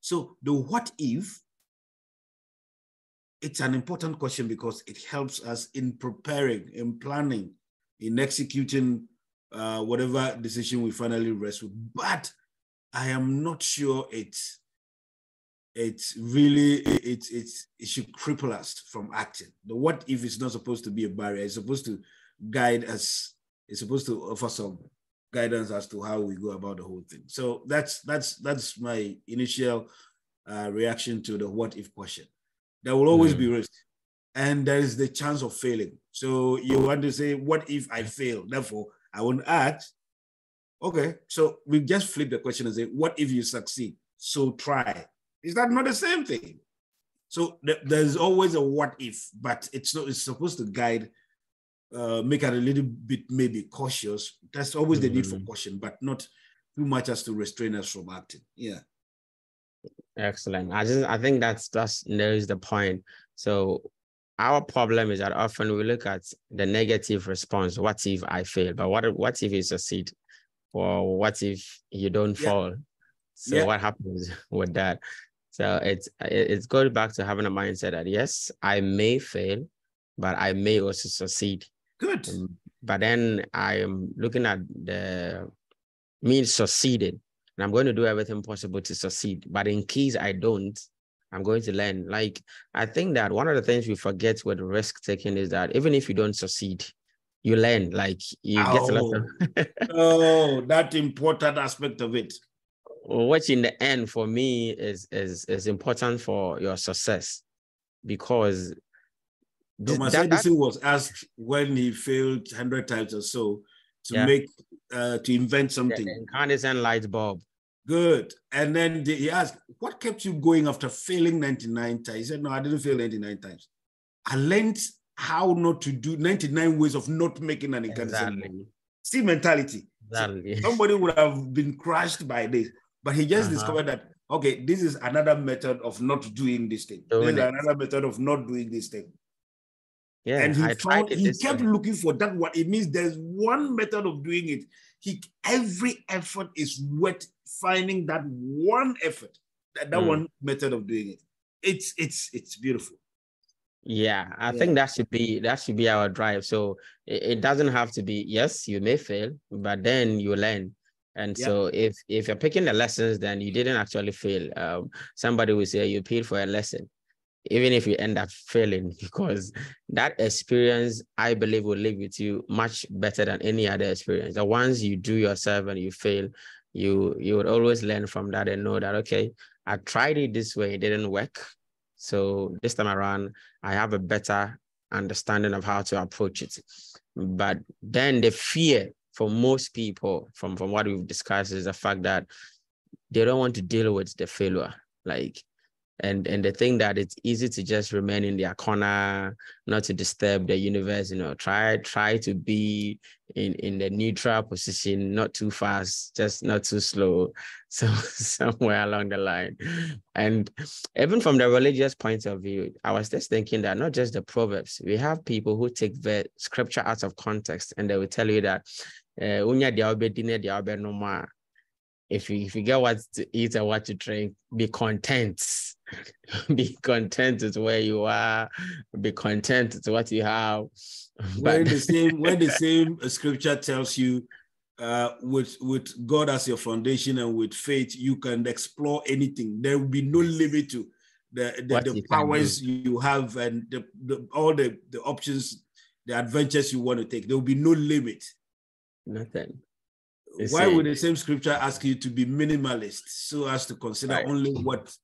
So the what if, it's an important question because it helps us in preparing, in planning, in executing whatever decision we finally rest with. But I am not sure it should cripple us from acting. The what if is not supposed to be a barrier. It's supposed to guide us. It's supposed to offer some guidance as to how we go about the whole thing. So that's my initial reaction to the what if question. There will always be risk, and there is the chance of failing. So you want to say, what if I fail? Therefore, I won't act. Okay, so we just flip the question and say, what if you succeed? So try. Is that not the same thing? So there's always a what if, but it's supposed to guide, make it a little bit maybe cautious. That's always the need for caution, but not too much as to restrain us from acting. Yeah. Excellent. I think that's knows the point. So our problem is that often we look at the negative response. What if I fail? But what if you succeed? Or what if you don't fall? So what happens with that? So it's going back to having a mindset that yes, I may fail, but I may also succeed. Good. But then I am looking at the means succeeding. And I'm going to do everything possible to succeed. But in case I don't, I'm going to learn. Like, I think that one of the things we forget with risk taking is that even if you don't succeed, you learn. Like, you get a lot of that important aspect of it. Which in the end for me is important for your success, because Thomas Edison was asked when he failed 100 times or so to invent something. The incandescent light bulb. Good. And then he asked, what kept you going after failing 99 times? He said, no, I didn't fail 99 times. I learned how not to do 99 ways of not making an incandescent bulb. See, mentality. Exactly. So somebody would have been crushed by this, but he just discovered that, okay, this is another method of not doing this thing. This is another method of not doing this thing. Yeah, and he kept looking for that one. It means there's one method of doing it. Every effort is worth finding that one effort, that one method of doing it. It's beautiful. Yeah, I think that should be our drive. So it doesn't have to be, yes, you may fail, but then you learn. And so if you're picking the lessons, then you didn't actually fail. Somebody will say you paid for a lesson, even if you end up failing, because that experience, I believe, will live with you much better than any other experience. The ones you do yourself and you fail, you would always learn from that and know that, okay, I tried it this way, it didn't work. So this time around, I have a better understanding of how to approach it. But then the fear for most people, from what we've discussed, is the fact that they don't want to deal with the failure. Like, and they think that it's easy to just remain in their corner, not to disturb the universe, try to be in the neutral position, not too fast, just not too slow, so somewhere along the line. And even from the religious point of view, I was just thinking that not just the Proverbs, we have people who take the scripture out of context, and they will tell you that if you get what to eat and what to drink, be content. Be content with where you are. Be content with what you have. When the same scripture tells you, with God as your foundation and with faith, you can explore anything. There will be no limit to the powers you have and all the options, the adventures you want to take. There will be no limit. Nothing. Why would the same scripture ask you to be minimalist so as to consider only what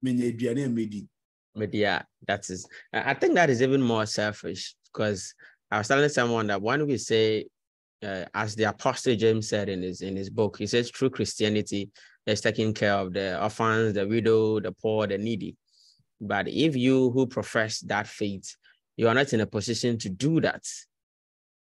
media? That is, I think that is even more selfish, because I was telling someone that when we say, as the Apostle James said in his book, he says true Christianity is taking care of the orphans, the widow, the poor, the needy. But if you who profess that faith, you are not in a position to do that,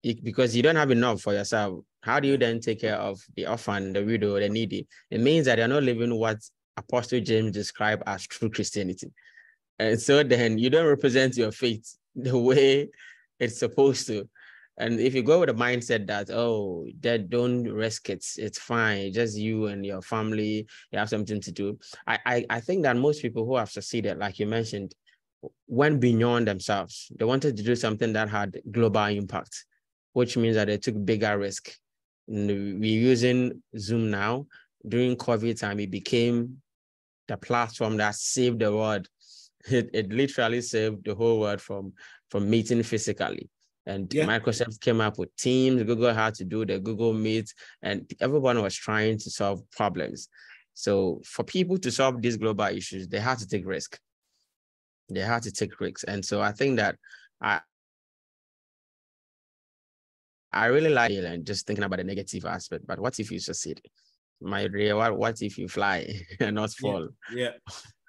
because you don't have enough for yourself, how do you then take care of the orphan, the widow, the needy? It means that you're not living what Apostle James described as true Christianity. And so then you don't represent your faith the way it's supposed to. And if you go with a mindset that, oh, that don't risk it, it's fine, just you and your family, you have something to do. I think that most people who have succeeded, like you mentioned, went beyond themselves. They wanted to do something that had global impact. which means that they took bigger risk. We're using Zoom now. During COVID time, it became the platform that saved the world. It literally saved the whole world from meeting physically. And Microsoft came up with Teams. Google had to do the Google Meet, and everyone was trying to solve problems. So for people to solve these global issues, they had to take risk. They had to take risks. And so I think that I really like it and just thinking about the negative aspect. But what if you succeed? My dear, what if you fly and not fall? Yeah.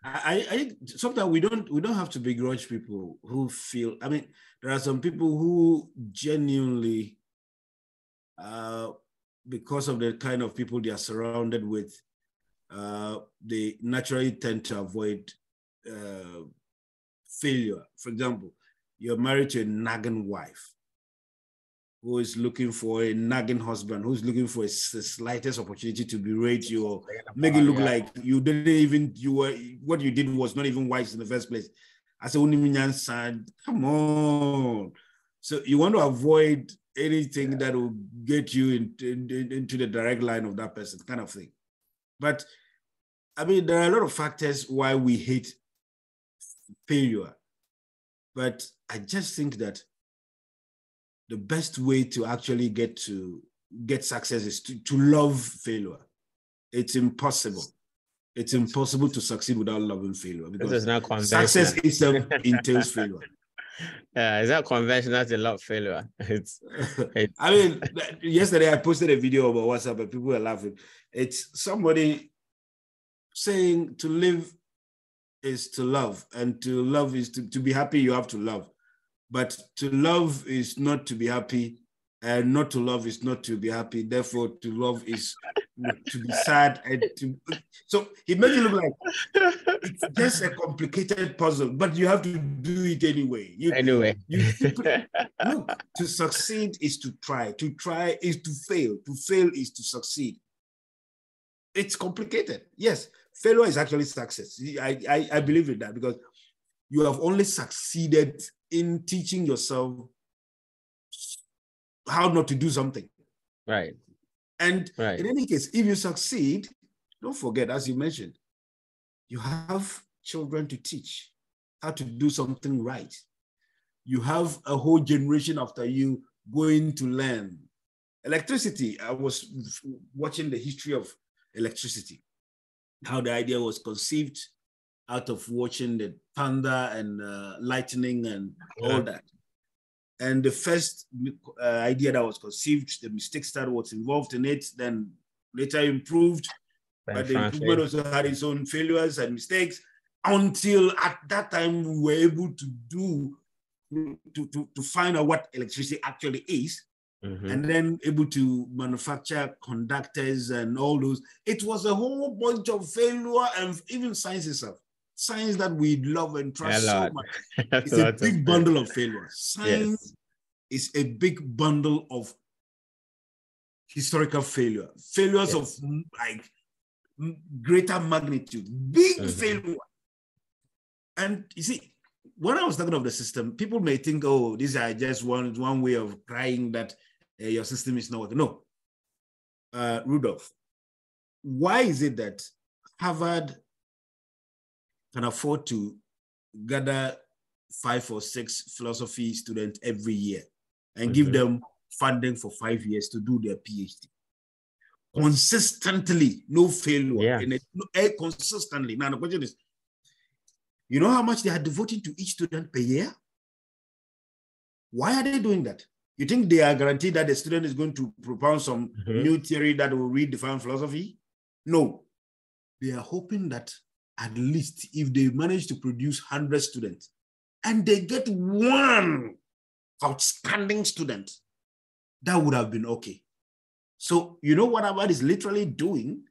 I sometimes we don't have to begrudge people who feel. I mean, there are some people who genuinely, because of the kind of people they are surrounded with, they naturally tend to avoid failure. For example, you're married to a nagging wife who is looking for a nagging husband, who's looking for the slightest opportunity to berate you or make it look like you didn't even, what you did was not even wise in the first place. I said, come on. So you want to avoid anything that will get you into the direct line of that person, kind of thing. But I mean, there are a lot of factors why we hate failure. But I just think that the best way to actually get success is to love failure. It's impossible. It's impossible to succeed without loving failure, because success itself entails failure. Yeah, it's not conventional to love failure. It's I mean, yesterday I posted a video about WhatsApp and people were laughing. It's somebody saying to live is to love, and to love is to be happy, you have to love. But to love is not to be happy, and not to love is not to be happy. Therefore, to love is to be sad. So it makes it look like it's just a complicated puzzle, but you have to do it anyway. Look, to succeed is to try. To try is to fail. To fail is to succeed. It's complicated. Yes, failure is actually success. I believe in that, because you have only succeeded in teaching yourself how not to do something. Right. And in any case, if you succeed, don't forget, as you mentioned, you have children to teach how to do something right. You have a whole generation after you going to learn. Electricity, I was watching the history of electricity, how the idea was conceived out of watching the thunder and lightning and all that. And the first idea that was conceived, the mistakes that was involved in it, then later improved. But the improvement also had its own failures and mistakes, until at that time we were able to find out what electricity actually is, and then able to manufacture conductors and all those. It was a whole bunch of failure, and even science itself. Science that we love and trust so much. It's a big bundle of failures. Science is a big bundle of historical failure. Failures of like greater magnitude, big failure. And you see, when I was talking of the system, people may think, oh, these are just one way of crying that your system is not working. No. Rudolph, why is it that Harvard can afford to gather 5 or 6 philosophy students every year and give them funding for 5 years to do their PhD? Consistently, no failure. Consistently. Now, the question is, you know how much they are devoting to each student per year? Why are they doing that? You think they are guaranteed that the student is going to propound some new theory that will redefine philosophy? No. They are hoping that at least if they manage to produce 100 students and they get one outstanding student, that would have been okay. So you know what Harvard is literally doing?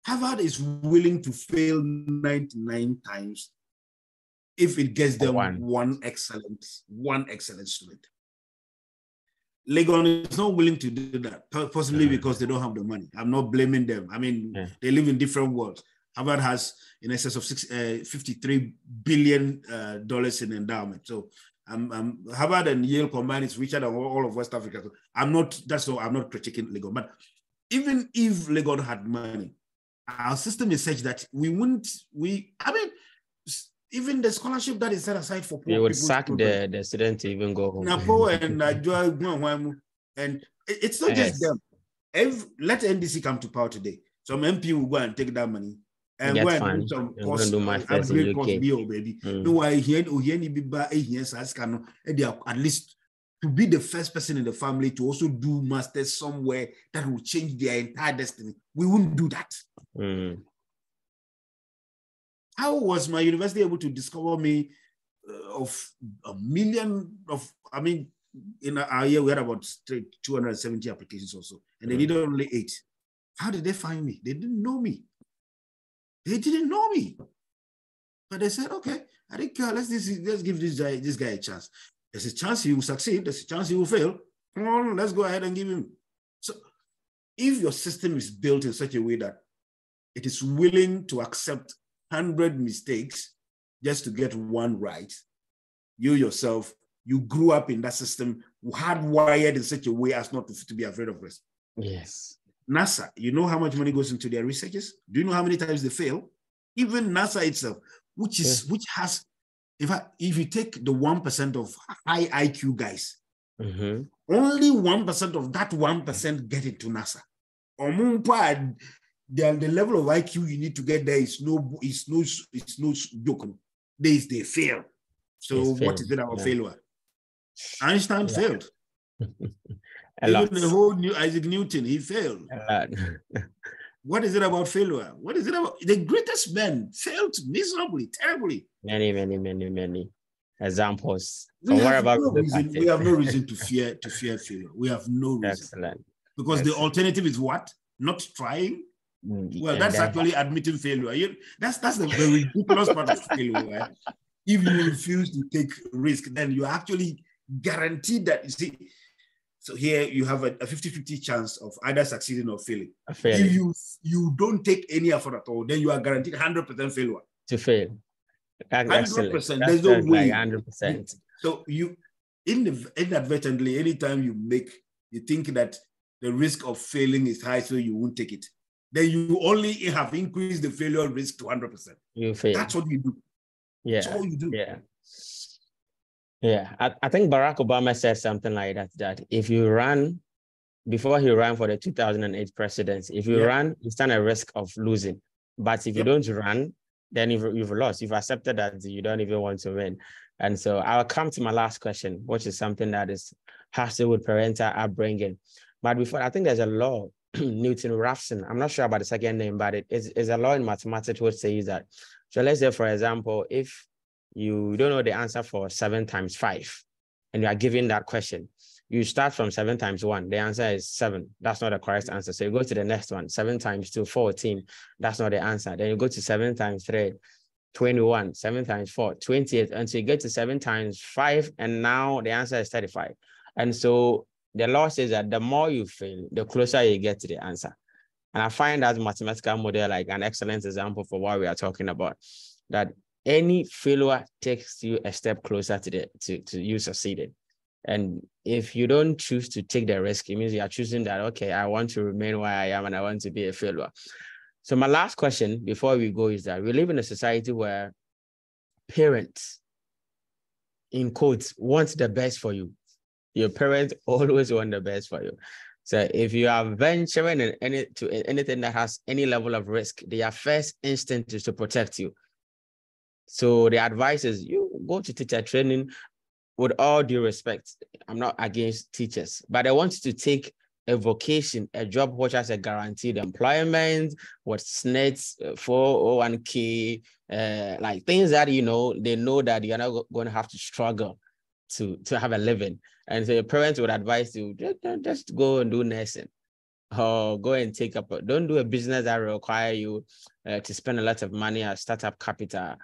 Harvard is willing to fail 99 times if it gets them one excellent student. Legon is not willing to do that, possibly because they don't have the money. I'm not blaming them. I mean, they live in different worlds. Harvard has in excess of $53 billion in endowment. So Harvard and Yale combined is richer than all of West Africa. So I'm not critiquing Legon, but even if Legon had money, our system is such that even the scholarship that is set aside for poor you would people, sack the student to even go home. And it's not just them. Let NDC come to power today. Some MP will go and take that money and go and do some course, upgrade course, baby. No, I hear at least to be the first person in the family to also do masters somewhere that will change their entire destiny. We wouldn't do that. How was my university able to discover me of a million of, in our year, we had about 270 applications or so, and they needed only 8. How did they find me? They didn't know me. They didn't know me. But they said, okay, I think let's give this guy a chance. There's a chance he will succeed. There's a chance he will fail. Come on, let's go ahead and give him. So if your system is built in such a way that it is willing to accept 100 mistakes just to get one right, you yourself, you grew up in that system, hardwired in such a way as not to be afraid of risk. Yes. NASA, you know how much money goes into their researches? Do you know how many times they fail? Even NASA itself, which has, in fact, if you take the 1% of high IQ guys, only 1% of that 1% get into NASA. The level of IQ you need to get there is no joke. They fail. So what is it about failure? Einstein failed. Even the whole new Isaac Newton, he failed. What is it about failure? What is it about? The greatest men failed miserably, terribly. Many examples. We have no reason to fear failure. We have no reason. Excellent. Because the alternative is what? Not trying. Well, that's actually admitting failure. That's the ridiculous part of failure. Right? If you refuse to take risk, then you actually guaranteed that, you see. So here you have a 50-50 chance of either succeeding or failing. If you don't take any effort at all, then you are guaranteed 100% failure. To fail. 100%. There's no way. Like 100%. So you inadvertently, anytime you think that the risk of failing is high, so you won't take it, then you only have increased the failure risk to 100%. You fail. That's what you do. Yeah. That's all you do. Yeah. I think Barack Obama said something like that if you run, before he ran for the 2008 presidency, if you run, you stand a risk of losing. But if you don't run, then you've lost. You've accepted that you don't even want to win. And so I'll come to my last question, which is something that has to do with parental upbringing. But before, I think there's a law, Newton-Raphson. I'm not sure about the second name, but it's a law in mathematics which says that. So let's say, for example, if you don't know the answer for 7 times 5, and you are given that question, you start from 7 times 1. The answer is 7. That's not the correct answer. So you go to the next one, 7 times 2, 14. That's not the answer. Then you go to 7 times 3, 21. 7 times 4, 28. Until you get to 7 times 5, and now the answer is 35. And so the law says that the more you fail, the closer you get to the answer. And I find that mathematical model like an excellent example for what we are talking about, that any failure takes you a step closer to you succeeding. And if you don't choose to take the risk, it means you are choosing that, okay, I want to remain where I am and I want to be a failure. So my last question before we go is that we live in a society where parents, in quotes, want the best for you. Your parents always want the best for you. So if you are venturing into anything that has any level of risk, their first instinct is to protect you. So the advice is you go to teacher training. With all due respect, I'm not against teachers, but I want you to take a vocation, a job which has a guaranteed employment, with SNETs, 401k, like things that, they know that you're not going to have to struggle to have a living. And so your parents would advise you, just go and do nursing, or go and don't do a business that require you to spend a lot of money as startup capital.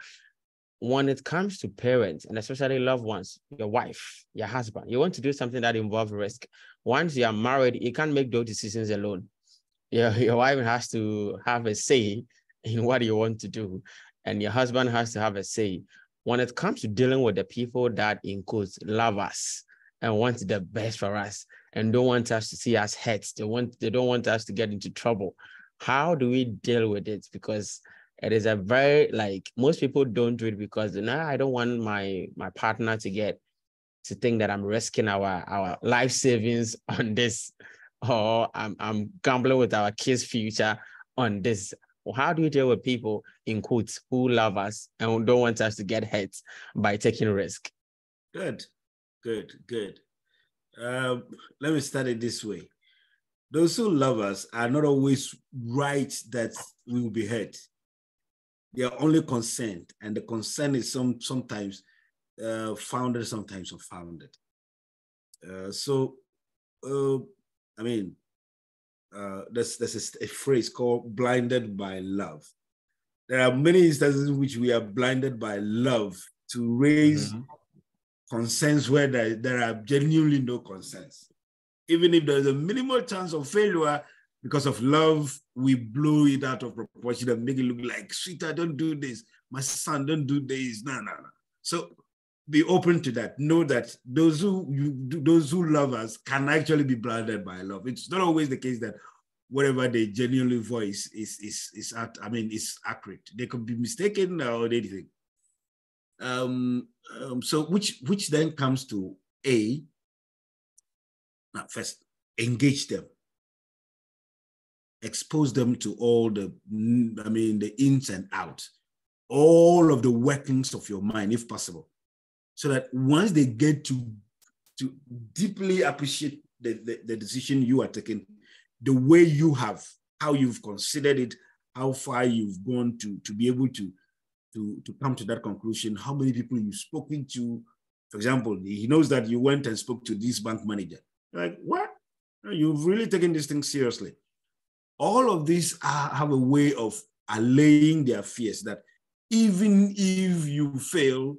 When it comes to parents, and especially loved ones, your wife, your husband, you want to do something that involves risk. Once you are married, you can't make those decisions alone. Your wife has to have a say in what you want to do, and your husband has to have a say when it comes to dealing with the people that, in quotes, love us and want the best for us and don't want us to see us hurt, they don't want us to get into trouble, how do we deal with it? Because it is a very, like, most people don't do it because, no, I don't want my partner to think that I'm risking our life savings on this, or I'm gambling with our kids' future on this. How do you deal with people, in quotes, who love us and don't want us to get hurt by taking risk? Good. Let me start it this way. Those who love us are not always right that we will be hurt. They are only concerned, and the concern is sometimes founded, sometimes unfounded. There's a phrase called blinded by love. There are many instances in which we are blinded by love to raise concerns where there are genuinely no concerns. Even if there's a minimal chance of failure, because of love, we blow it out of proportion and make it look like, sweetheart, don't do this. My son, don't do this. No. So be open to that. Know that those who love us can actually be blinded by love. It's not always the case that whatever they genuinely voice is accurate. They could be mistaken or anything. So which then comes to A. Now, first, engage them. Expose them to all the ins and outs, all of the workings of your mind, if possible, so that once they get to deeply appreciate the decision you are taking, the way you have, how you've considered it, how far you've gone to be able to come to that conclusion, how many people you've spoken to. For example, he knows that you went and spoke to this bank manager. Like, what? You've really taken this thing seriously. All of these have a way of allaying their fears that even if you fail,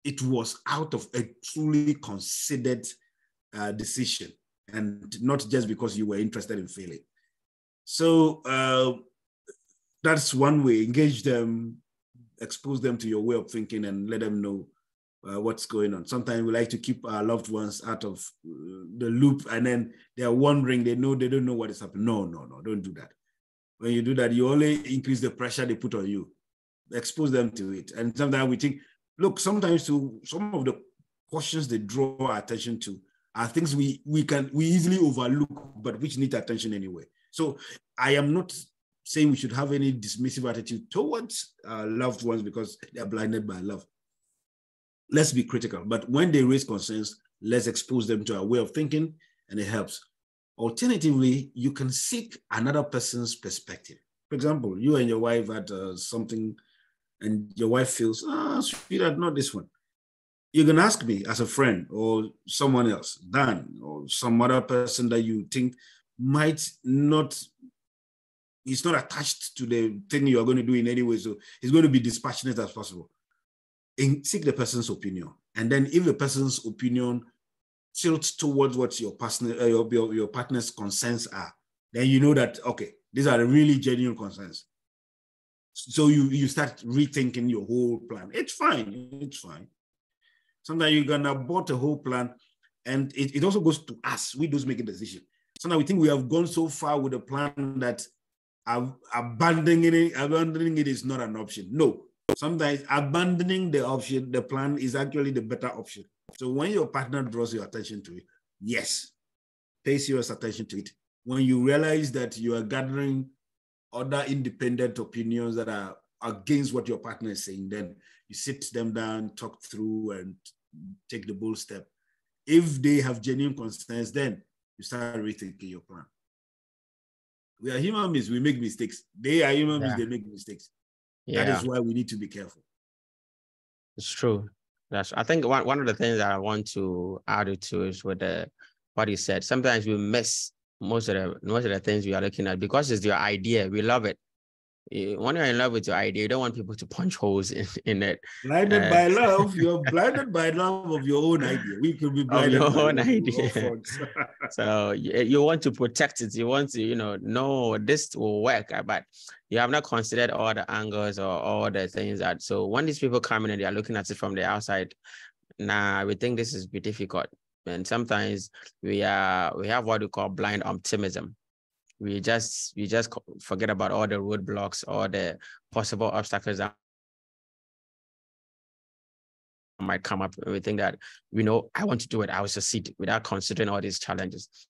it was out of a truly considered decision and not just because you were interested in failing. So that's one way. Engage them, expose them to your way of thinking, and let them know what's going on. Sometimes we like to keep our loved ones out of the loop, and then they are wondering, they don't know what is happening. No, don't do that. When you do that, you only increase the pressure they put on you. Expose them to it. And sometimes we think, look, sometimes some of the questions they draw our attention to are things we easily overlook, but which need attention anyway. So I am not saying we should have any dismissive attitude towards loved ones because they are blinded by love. Let's be critical, but when they raise concerns, let's expose them to our way of thinking, and it helps. Alternatively, you can seek another person's perspective. For example, you and your wife had something, and your wife feels, sweetheart, not this one. You can ask me as a friend or someone else, Dan, or some other person that you think might not, he's not attached to the thing you are going to do in any way, so he's going to be dispassionate as possible. And seek the person's opinion. And then if the person's opinion tilts towards what your partner's concerns are, then you know that, okay, these are really genuine concerns. So you start rethinking your whole plan. It's fine. Sometimes you're going to abort a whole plan, and it also goes to us. We those make a decision. Sometimes we think we have gone so far with a plan that abandoning it is not an option. No. Sometimes abandoning the plan is actually the better option. So when your partner draws your attention to it, yes, pay serious attention to it. When you realize that you are gathering other independent opinions that are against what your partner is saying, then you sit them down, talk through, and take the bold step. If they have genuine concerns, then you start rethinking your plan. We are human beings, we make mistakes. They are human beings, they make mistakes. Yeah. That is why we need to be careful. It's true. I think one of the things that I want to add to is with what you said. Sometimes we miss most of the things we are looking at because it's your idea. We love it. When you're in love with your idea, you don't want people to punch holes in it. Blinded by love, you're blinded by love of your own idea. We could be blinded of your by own love idea. folks. So you want to protect it. You want to, no, this will work, but you have not considered all the angles or all the things that. So when these people come in and they are looking at it from the outside, we think this is be difficult. And sometimes we have what we call blind optimism. We just forget about all the roadblocks, all the possible obstacles that might come up. And we think that, I want to do it, I will succeed, without considering all these challenges.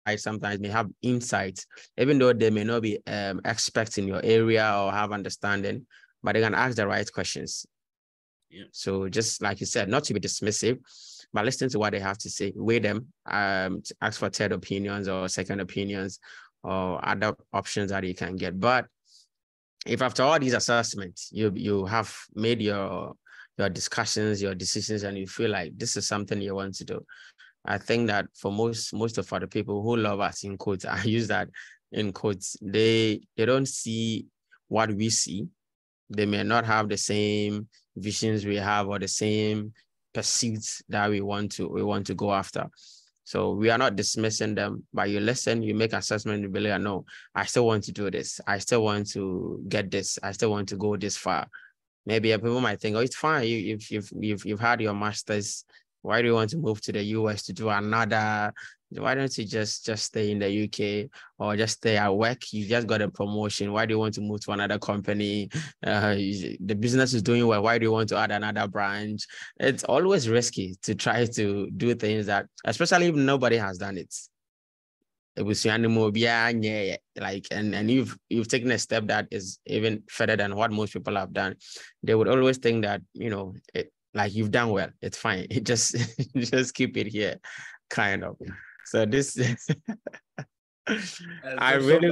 I sometimes may have insights, even though they may not be experts in your area or have understanding, but they can ask the right questions. Yeah. So just like you said, not to be dismissive, but listen to what they have to say, weigh them, ask for third opinions or second opinions or other options that you can get. But if after all these assessments, you have made your discussions, your decisions, and you feel like this is something you want to do, I think that for most of other people who love us, in quotes, I use that in quotes, they don't see what we see. They may not have the same visions we have or the same pursuits that we want to go after. So we are not dismissing them, but you listen, you make assessment, you believe, no, I still want to do this. I still want to get this. I still want to go this far. Maybe people might think, oh, it's fine. You've had your master's. Why do you want to move to the US to do another? Why don't you just stay in the UK or just stay at work? You just got a promotion. Why do you want to move to another company? The business is doing well. Why do you want to add another branch? It's always risky to try to do things that, especially if nobody has done it. It was like, and you've taken a step that is even further than what most people have done. They would always think that, like, you've done well, it's fine. It just keep it here, kind of. So this I really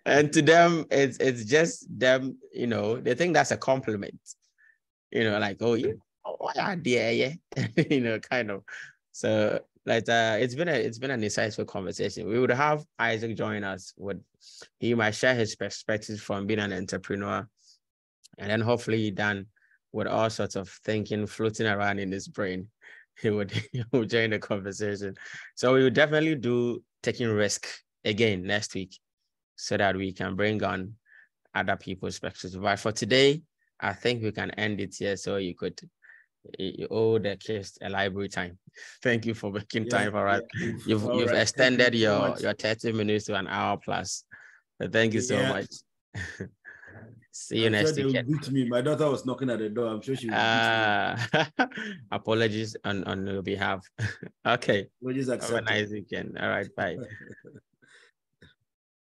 and to them, it's just them, they think that's a compliment, like, oh yeah, yeah, kind of. So like it's been an insightful conversation. We would have Isaac join us. He might share his perspectives from being an entrepreneur, and then hopefully done with all sorts of thinking floating around in his brain. He would join the conversation. So we would definitely do taking risk again next week, so that we can bring on other people's perspectives. But for today, I think we can end it here, so you owe the kids a library time. Thank you for making time for us. You've extended your 30 minutes to an hour plus. So thank you so much. See you next week. Beat me. My daughter was knocking at the door. I'm sure she will beat me. Apologies on your behalf. Okay. Have a nice weekend. All right, bye.